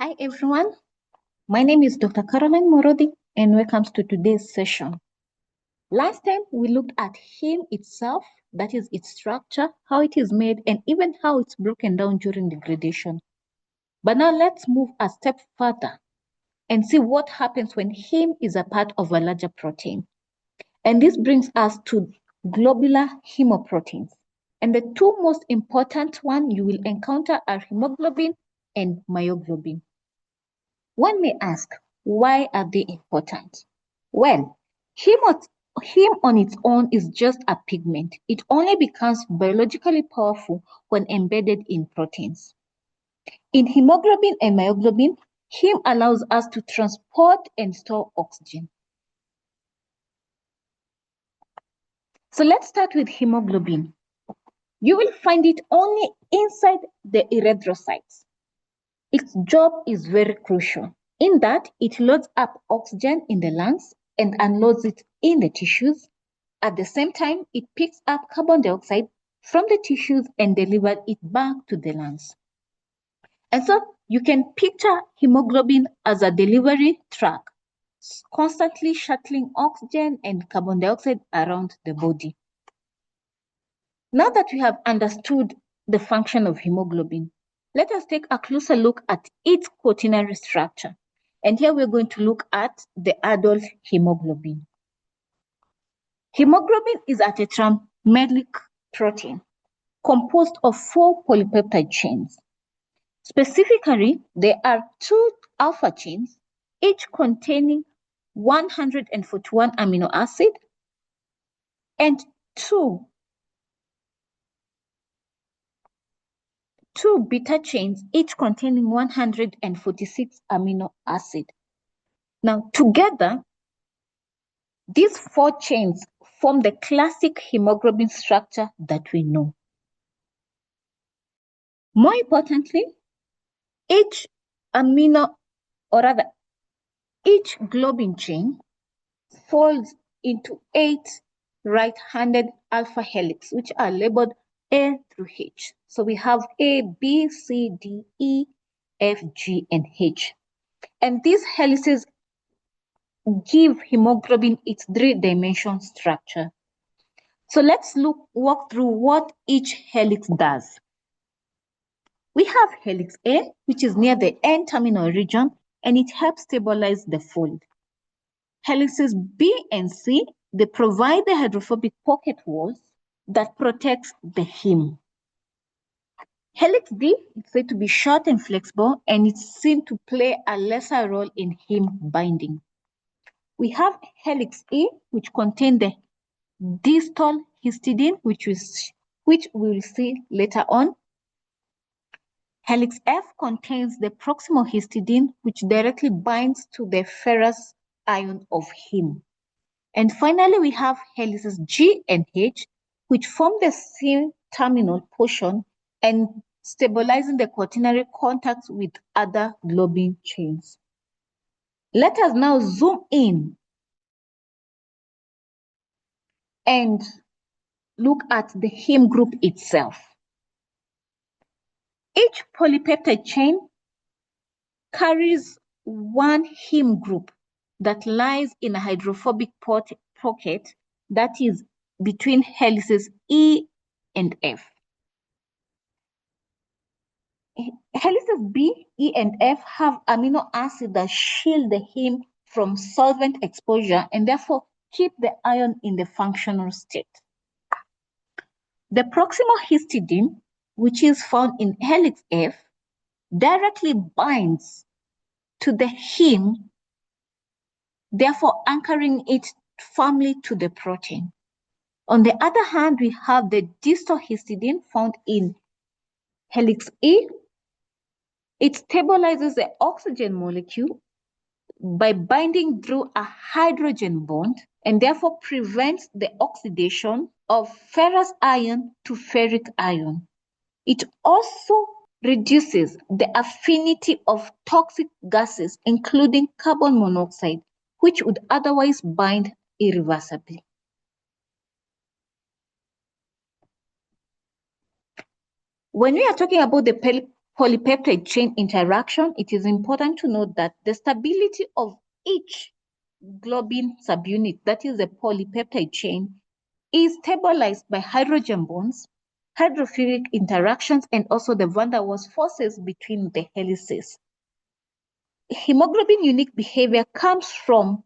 Hi everyone, my name is Dr. Caroline Morodi and welcome to today's session. Last time we looked at heme itself, that is its structure, how it is made and even how it's broken down during degradation. But now let's move a step further and see what happens when heme is a part of a larger protein. And this brings us to globular hemoproteins. And the two most important ones you will encounter are hemoglobin and myoglobin. One may ask, why are they important? Well, heme on its own is just a pigment. It only becomes biologically powerful when embedded in proteins. In hemoglobin and myoglobin, heme allows us to transport and store oxygen. So let's start with hemoglobin. You will find it only inside the erythrocytes. Its job is very crucial in that it loads up oxygen in the lungs and unloads it in the tissues. At the same time, it picks up carbon dioxide from the tissues and delivers it back to the lungs. And so you can picture hemoglobin as a delivery truck, constantly shuttling oxygen and carbon dioxide around the body. Now that we have understood the function of hemoglobin, let us take a closer look at its quaternary structure. And here we're going to look at the adult hemoglobin. Hemoglobin is a tetrameric protein composed of 4 polypeptide chains. Specifically, there are 2 alpha chains, each containing 141 amino acids, and two beta chains, each containing 146 amino acids. Now, together, these 4 chains form the classic hemoglobin structure that we know. More importantly, each globin chain folds into 8 right-handed alpha helix, which are labeled A through H. So we have A, B, C, D, E, F, G, and H. And these helices give hemoglobin its 3-dimensional structure. So let's walk through what each helix does. We have helix A, which is near the N-terminal region, and it helps stabilize the fold. Helices B and C, they provide the hydrophobic pocket walls that protects the heme. Helix D is said to be short and flexible, and it's seen to play a lesser role in heme binding. We have helix E, which contains the distal histidine, which we will see later on. Helix F contains the proximal histidine, which directly binds to the ferrous ion of heme. And finally, we have helices G and H, which form the same terminal portion and stabilizing the quaternary contacts with other globin chains. Let us now zoom in and look at the heme group itself. Each polypeptide chain carries one heme group that lies in a hydrophobic pocket that is between helices E and F. Helices B, E, and F have amino acids that shield the heme from solvent exposure and therefore keep the ion in the functional state. The proximal histidine, which is found in helix F, directly binds to the heme, therefore anchoring it firmly to the protein. On the other hand, we have the distal histidine found in helix E. It stabilizes the oxygen molecule by binding through a hydrogen bond and therefore prevents the oxidation of ferrous ion to ferric ion. It also reduces the affinity of toxic gases, including carbon monoxide, which would otherwise bind irreversibly. When we are talking about the polypeptide chain interaction, it is important to note that the stability of each globin subunit, that is the polypeptide chain, is stabilized by hydrogen bonds, hydrophilic interactions, and also the van der Waals forces between the helices. Hemoglobin unique behavior comes from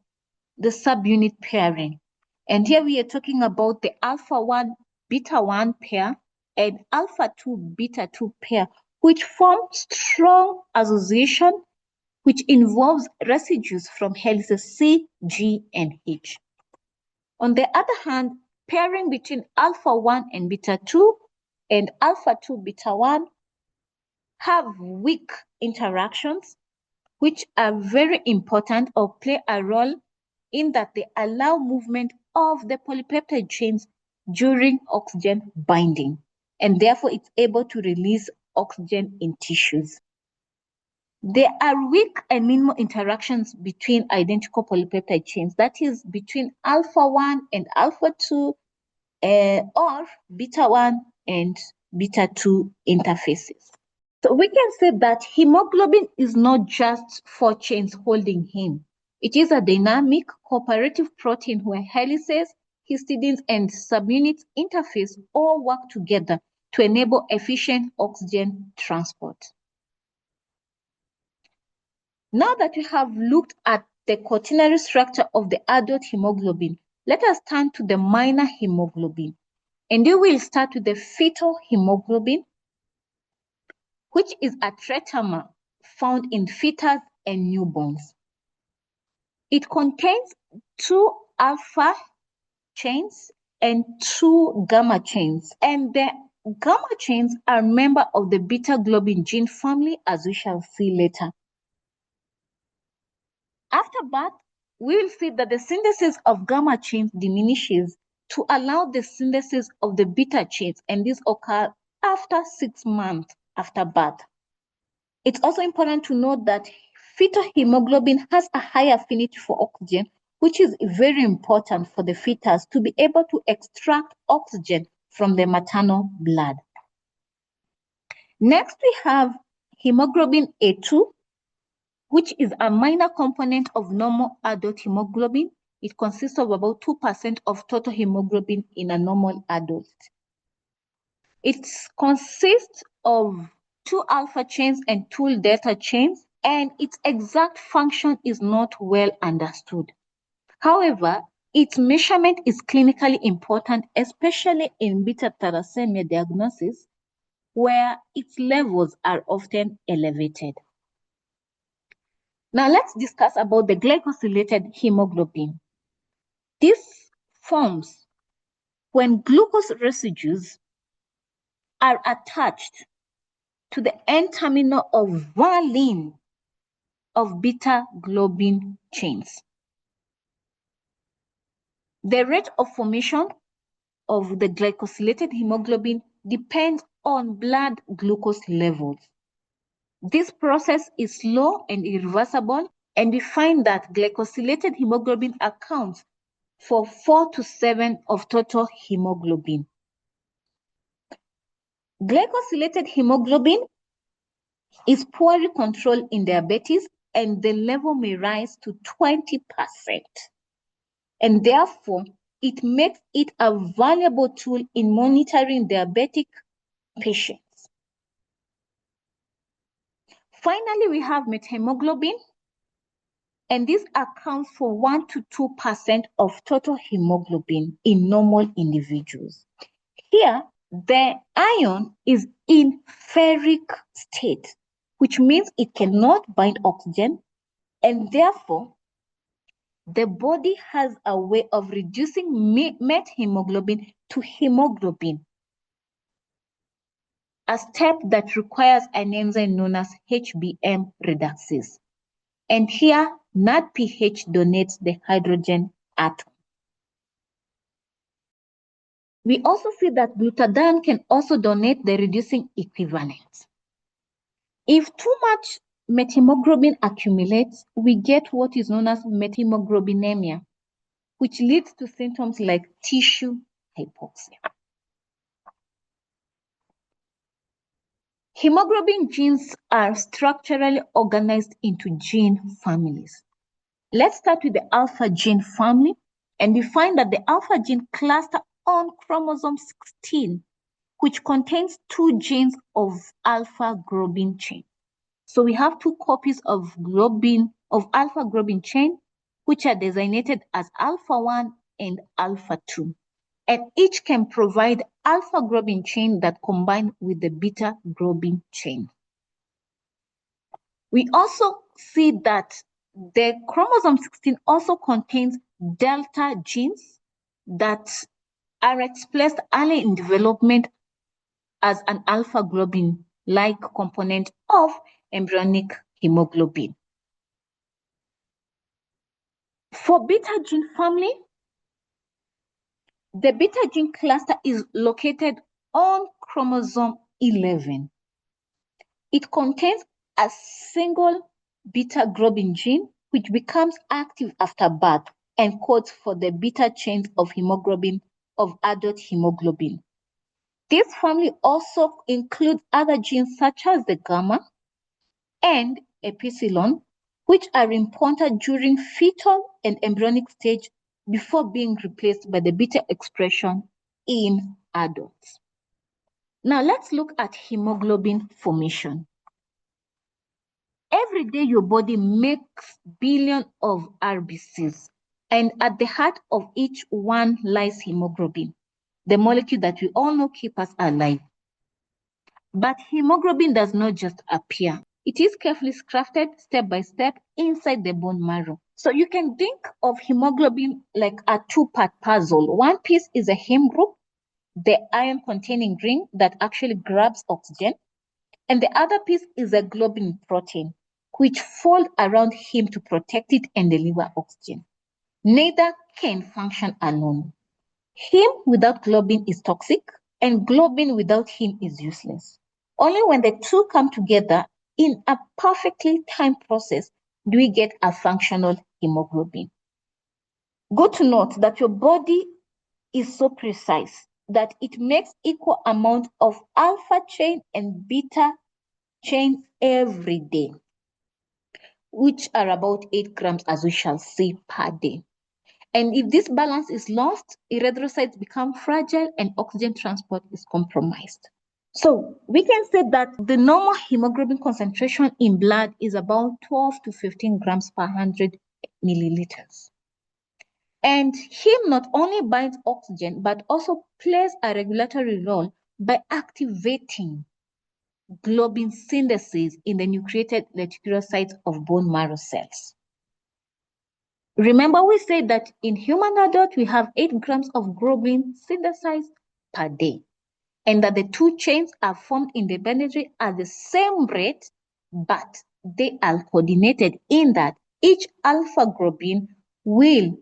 the subunit pairing. And here we are talking about the alpha-1, beta-1 pair and alpha-2, beta-2 pair, which form strong association, which involves residues from helices C, G, and H. On the other hand, pairing between alpha-1 and beta-2 and alpha-2, beta-1 have weak interactions, which are very important or play a role in that they allow movement of the polypeptide chains during oxygen binding, and therefore it's able to release oxygen in tissues. There are weak and minimal interactions between identical polypeptide chains, that is between alpha-1 and alpha-2 or beta-1 and beta-2 interfaces. So we can say that hemoglobin is not just four chains holding heme. It is a dynamic cooperative protein where helices, histidines, and subunits interface all work together to enable efficient oxygen transport. Now that we have looked at the quaternary structure of the adult hemoglobin, let us turn to the minor hemoglobin. And we will start with the fetal hemoglobin, which is a tetramer found in fetus and newborns. It contains 2 alpha chains and 2 gamma chains, and the gamma chains are members of the beta globin gene family, as we shall see later. After birth, we will see that the synthesis of gamma chains diminishes to allow the synthesis of the beta chains, and this occurs after 6 months after birth. It's also important to note that fetal hemoglobin has a high affinity for oxygen, which is very important for the fetus to be able to extract oxygen from the maternal blood. Next, we have hemoglobin A2, which is a minor component of normal adult hemoglobin. It consists of about 2% of total hemoglobin in a normal adult. It consists of 2 alpha chains and 2 delta chains, and its exact function is not well understood. However, its measurement is clinically important, especially in beta thalassemia diagnosis, where its levels are often elevated. Now let's discuss about the glycosylated hemoglobin. This forms when glucose residues are attached to the N-terminal of valine of beta globin chains. The rate of formation of the glycosylated hemoglobin depends on blood glucose levels. This process is slow and irreversible, and we find that glycosylated hemoglobin accounts for 4 to 7 of total hemoglobin. Glycosylated hemoglobin is poorly controlled in diabetes, and the level may rise to 20%. And therefore, it makes it a valuable tool in monitoring diabetic patients. Finally, we have methemoglobin, and this accounts for 1 to 2% of total hemoglobin in normal individuals. Here, the ion is in ferric state, which means it cannot bind oxygen, and therefore, the body has a way of reducing methemoglobin to hemoglobin, a step that requires an enzyme known as HBM reductase. And here, NADPH donates the hydrogen atom. We also see that glutathione can also donate the reducing equivalent. If too much methemoglobin accumulates, we get what is known as methemoglobinemia, which leads to symptoms like tissue hypoxia. Hemoglobin genes are structurally organized into gene families. Let's start with the alpha gene family, and we find that the alpha gene cluster on chromosome 16, which contains 2 genes of alpha globin chain. So we have 2 copies of alpha globin chain, which are designated as alpha 1 and alpha 2. And each can provide alpha globin chain that combine with the beta globin chain. We also see that the chromosome 16 also contains delta genes that are expressed early in development as an alpha globin-like component of embryonic hemoglobin. For beta gene family, the beta gene cluster is located on chromosome 11. It contains a single beta globin gene, which becomes active after birth and codes for the beta chains of hemoglobin of adult hemoglobin. This family also includes other genes such as the gamma and epsilon, which are important during fetal and embryonic stage before being replaced by the beta expression in adults. Now let's look at hemoglobin formation. Every day your body makes billions of RBCs, and at the heart of each one lies hemoglobin, the molecule that we all know keeps us alive. But hemoglobin does not just appear. It is carefully crafted step by step inside the bone marrow. So you can think of hemoglobin like a 2-part puzzle. One piece is a heme group, the iron-containing ring that actually grabs oxygen, and the other piece is a globin protein, which folds around heme to protect it and deliver oxygen. Neither can function alone. Heme without globin is toxic, and globin without heme is useless. Only when the two come together in a perfectly timed process do we get a functional hemoglobin. Good to note that your body is so precise that it makes equal amount of alpha chain and beta chain every day, which are about 8 grams, as we shall see, per day. And if this balance is lost, erythrocytes become fragile and oxygen transport is compromised. So we can say that the normal hemoglobin concentration in blood is about 12 to 15 grams per 100 milliliters. And heme not only binds oxygen, but also plays a regulatory role by activating globin synthesis in the nucleated reticulocytes of bone marrow cells. Remember, we said that in human adult, we have 8 grams of globin synthesized per day, and that the 2 chains are formed independently at the same rate, but they are coordinated in that each alpha globin will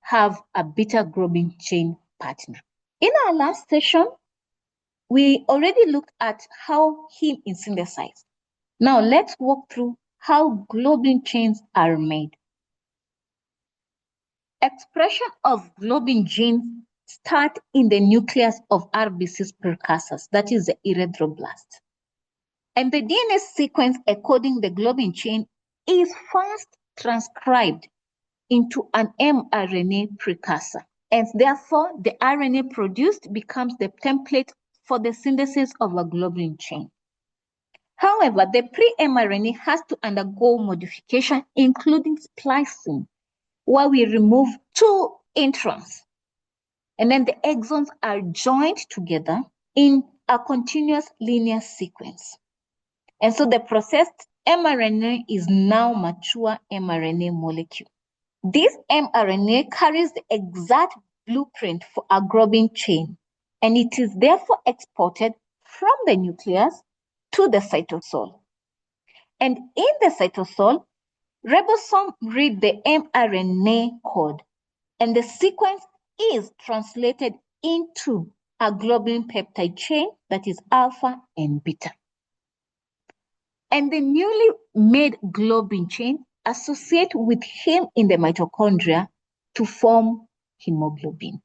have a beta globin chain partner. In our last session, we already looked at how heme is synthesized. Now let's walk through how globin chains are made. Expression of globin genes start in the nucleus of RBC's precursors, that is the erythroblast. And the DNA sequence encoding the globin chain is first transcribed into an mRNA precursor. And therefore, the RNA produced becomes the template for the synthesis of a globin chain. However, the pre-mRNA has to undergo modification, including splicing, where we remove 2 introns. And then the exons are joined together in a continuous linear sequence. And so the processed mRNA is now mature mRNA molecule. This mRNA carries the exact blueprint for a globin chain, and it is therefore exported from the nucleus to the cytosol. And in the cytosol, ribosomes read the mRNA code, and the sequence is translated into a globin peptide chain that is alpha and beta. And the newly made globin chain associate with heme in the mitochondria to form hemoglobin.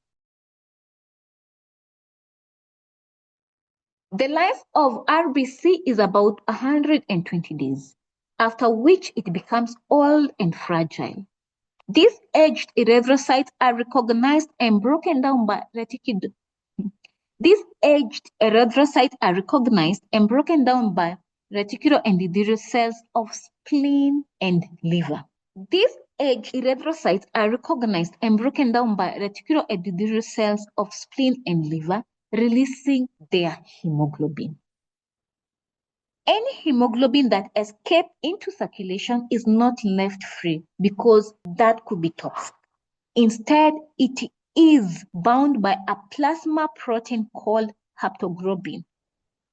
The life of RBC is about 120 days, after which it becomes old and fragile. These aged erythrocytes are recognized and broken down by reticuloendothelial cells of spleen and liver. These aged erythrocytes are recognized and broken down by reticuloendothelial cells of spleen and liver, releasing their hemoglobin. Any hemoglobin that escapes into circulation is not left free because that could be toxic. Instead, it is bound by a plasma protein called haptoglobin,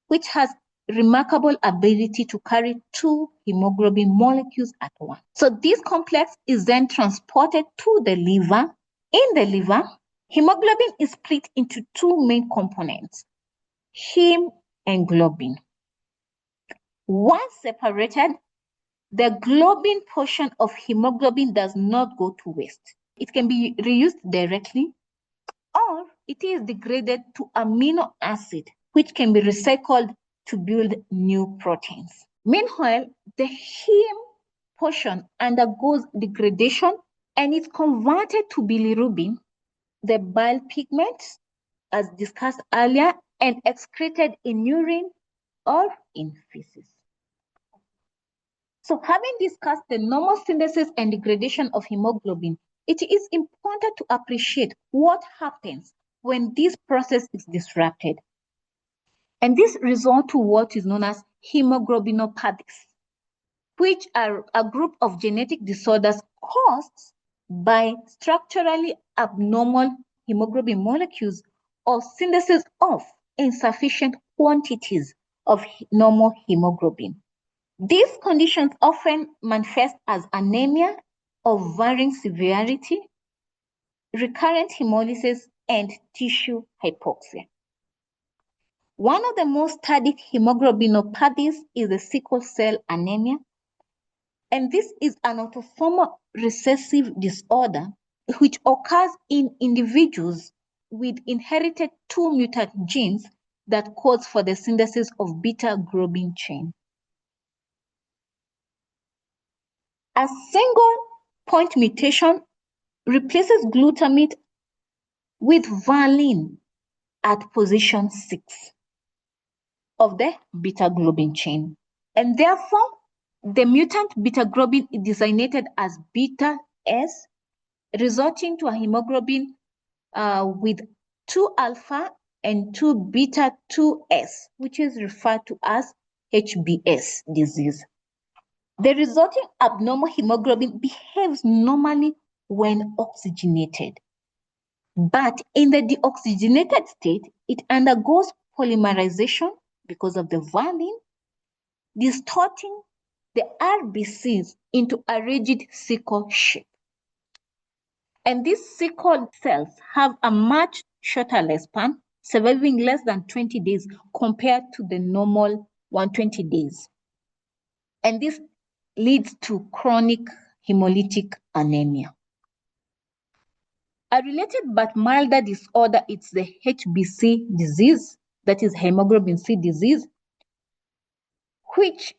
which has remarkable ability to carry two hemoglobin molecules at once. So this complex is then transported to the liver. In the liver, hemoglobin is split into two main components, heme and globin. Once separated, the globin portion of hemoglobin does not go to waste. It can be reused directly, or it is degraded to amino acid, which can be recycled to build new proteins. Meanwhile, the heme portion undergoes degradation and is converted to bilirubin, the bile pigment, as discussed earlier, and excreted in urine or in feces. So having discussed the normal synthesis and degradation of hemoglobin, it is important to appreciate what happens when this process is disrupted. And this results to what is known as hemoglobinopathies, which are a group of genetic disorders caused by structurally abnormal hemoglobin molecules or synthesis of insufficient quantities of normal hemoglobin. These conditions often manifest as anemia of varying severity, recurrent hemolysis, and tissue hypoxia. One of the most studied hemoglobinopathies is the sickle cell anemia, and this is an autosomal recessive disorder which occurs in individuals with inherited two mutant genes that cause for the synthesis of beta-globin chain. A single point mutation replaces glutamate with valine at position 6 of the beta-globin chain. And therefore, the mutant beta-globin is designated as beta-S, resulting to a hemoglobin with 2 alpha and 2 beta-2S, which is referred to as HBS disease. The resulting abnormal hemoglobin behaves normally when oxygenated. But in the deoxygenated state, it undergoes polymerization because of the valine, distorting the RBCs into a rigid sickle shape. And these sickle cells have a much shorter lifespan, surviving less than 20 days compared to the normal 120 days. And this leads to chronic hemolytic anemia. A related but milder disorder is the HBC disease, that is hemoglobin C disease, which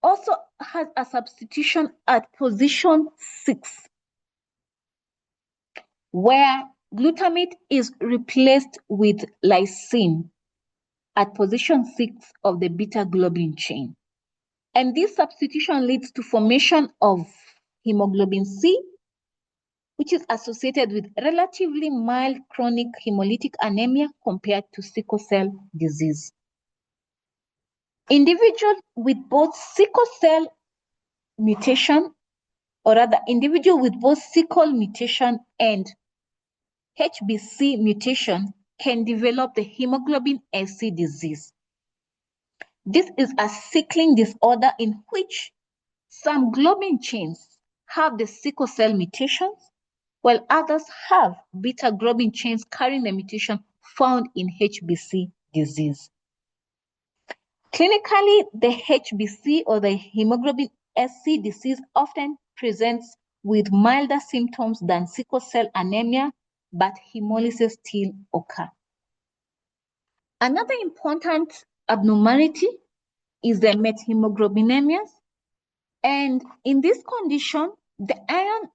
also has a substitution at position 6, where glutamate is replaced with lysine at position 6 of the beta-globin chain. And this substitution leads to formation of hemoglobin C, which is associated with relatively mild chronic hemolytic anemia compared to sickle cell disease. Individuals with both sickle cell mutation, or rather individuals with both sickle mutation and HBC mutation can develop the hemoglobin SC disease. This is a sickling disorder in which some globin chains have the sickle cell mutations, while others have beta-globin chains carrying the mutation found in HBC disease. Clinically, the HBC or the hemoglobin SC disease often presents with milder symptoms than sickle cell anemia, but hemolysis still occurs. Another important abnormality is the methemoglobinemia, and in this condition, the iron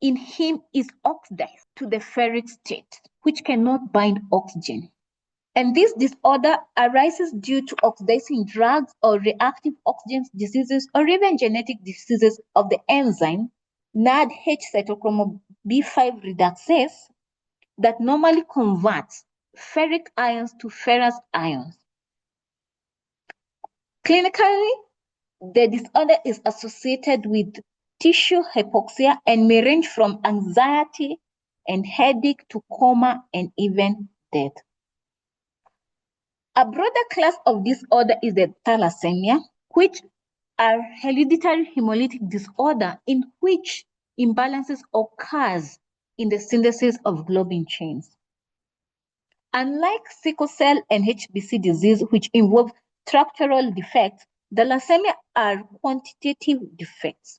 in heme is oxidized to the ferric state, which cannot bind oxygen. And this disorder arises due to oxidizing drugs or reactive oxygen diseases or even genetic diseases of the enzyme NADH cytochrome B5 reductase that normally converts ferric ions to ferrous ions. Clinically, the disorder is associated with tissue hypoxia and may range from anxiety and headache to coma and even death. A broader class of disorder is the thalassemia, which are hereditary hemolytic disorder in which imbalances occurs in the synthesis of globin chains. Unlike sickle cell and HBC disease, which involve structural defects, thalassemia are quantitative defects.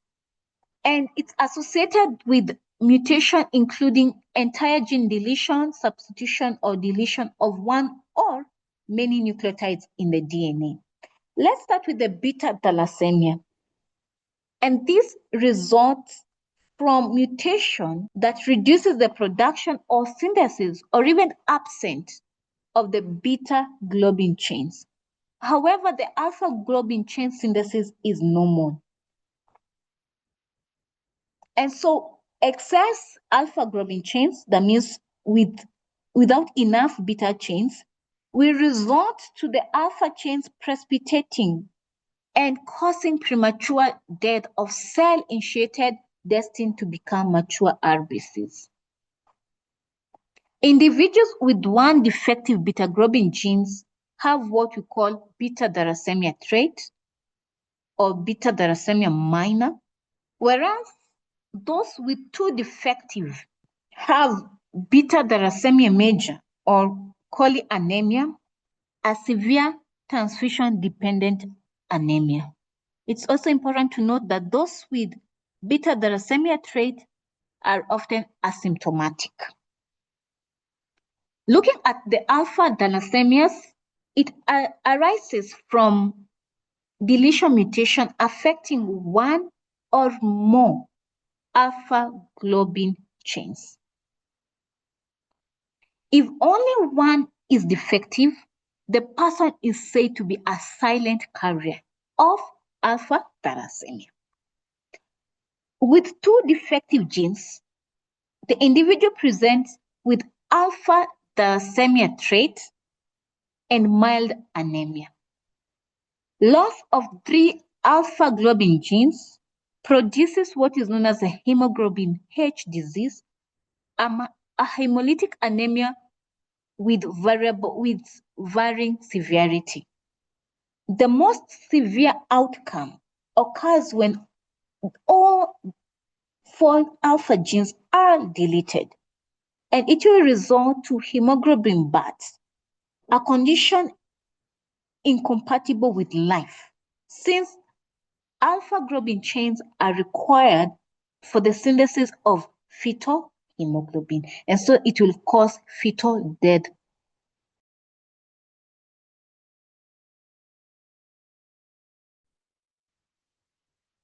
And it's associated with mutation including entire gene deletion, substitution, or deletion of one or many nucleotides in the DNA. Let's start with the beta thalassemia. And this results from mutation that reduces the production or synthesis or even absence of the beta globin chains. However, the alpha globin chain synthesis is normal. And so excess alpha globin chains, that means without enough beta chains, will result to the alpha chains precipitating and causing premature death of cell-initiated destined to become mature RBCs. Individuals with one defective beta globin genes have what we call beta thalassemia trait or beta thalassemia minor, whereas those with two defective have beta thalassemia major or choleanemia, a severe transfusion-dependent anemia. It's also important to note that those with beta thalassemia trait are often asymptomatic. Looking at the alpha thalassemias, it arises from deletion mutation affecting one or more alpha globin chains. If only one is defective, the person is said to be a silent carrier of alpha thalassemia. With two defective genes, the individual presents with alpha thalassemia trait and mild anemia. Loss of three alpha globin genes produces what is known as a hemoglobin H disease, a hemolytic anemia with varying severity. The most severe outcome occurs when all four alpha genes are deleted, and it will result to hemoglobin births, a condition incompatible with life, since alpha globin chains are required for the synthesis of fetal hemoglobin, and so it will cause fetal death.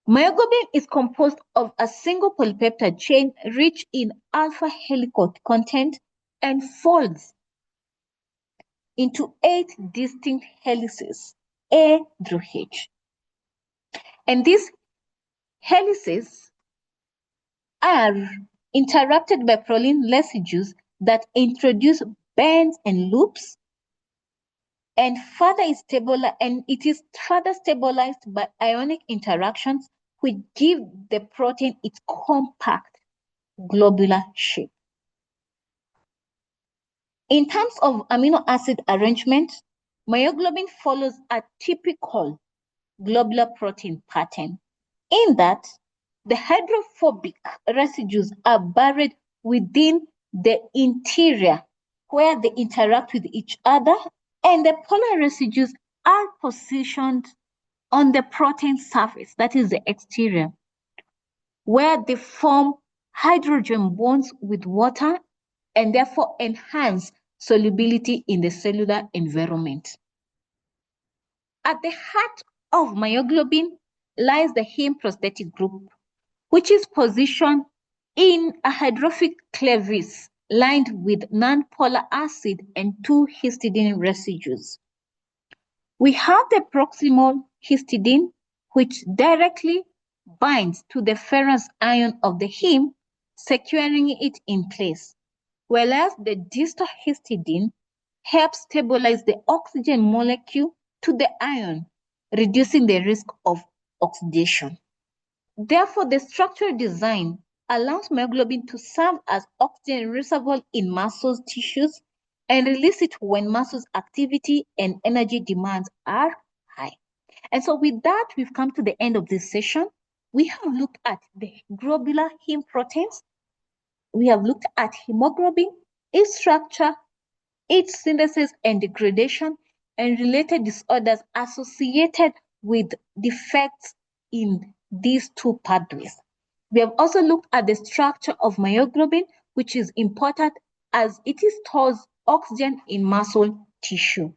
Myoglobin is composed of a single polypeptide chain rich in alpha helical content and folds into 8 distinct helices, A through H. And these helices are interrupted by proline residues that introduce bends and loops, and it is further stabilized by ionic interactions which give the protein its compact globular shape. In terms of amino acid arrangement, myoglobin follows a typical globular protein pattern in that the hydrophobic residues are buried within the interior where they interact with each other, and the polar residues are positioned on the protein surface, that is the exterior, where they form hydrogen bonds with water and therefore enhance solubility in the cellular environment. At the heart of myoglobin lies the heme prosthetic group, which is positioned in a hydrophic clevis lined with nonpolar acid and 2 histidine residues. We have the proximal histidine, which directly binds to the ferrous ion of the heme, securing it in place, whereas the distal histidine helps stabilize the oxygen molecule to the ion, reducing the risk of oxidation. Therefore, the structural design allows myoglobin to serve as oxygen reservoir in muscle tissues and release it when muscle activity and energy demands are high. And so with that, we've come to the end of this session. We have looked at the globular heme proteins. We have looked at hemoglobin, its structure, its synthesis and degradation, and related disorders associated with defects in these 2 pathways. We have also looked at the structure of myoglobin, which is important as it stores oxygen in muscle tissue.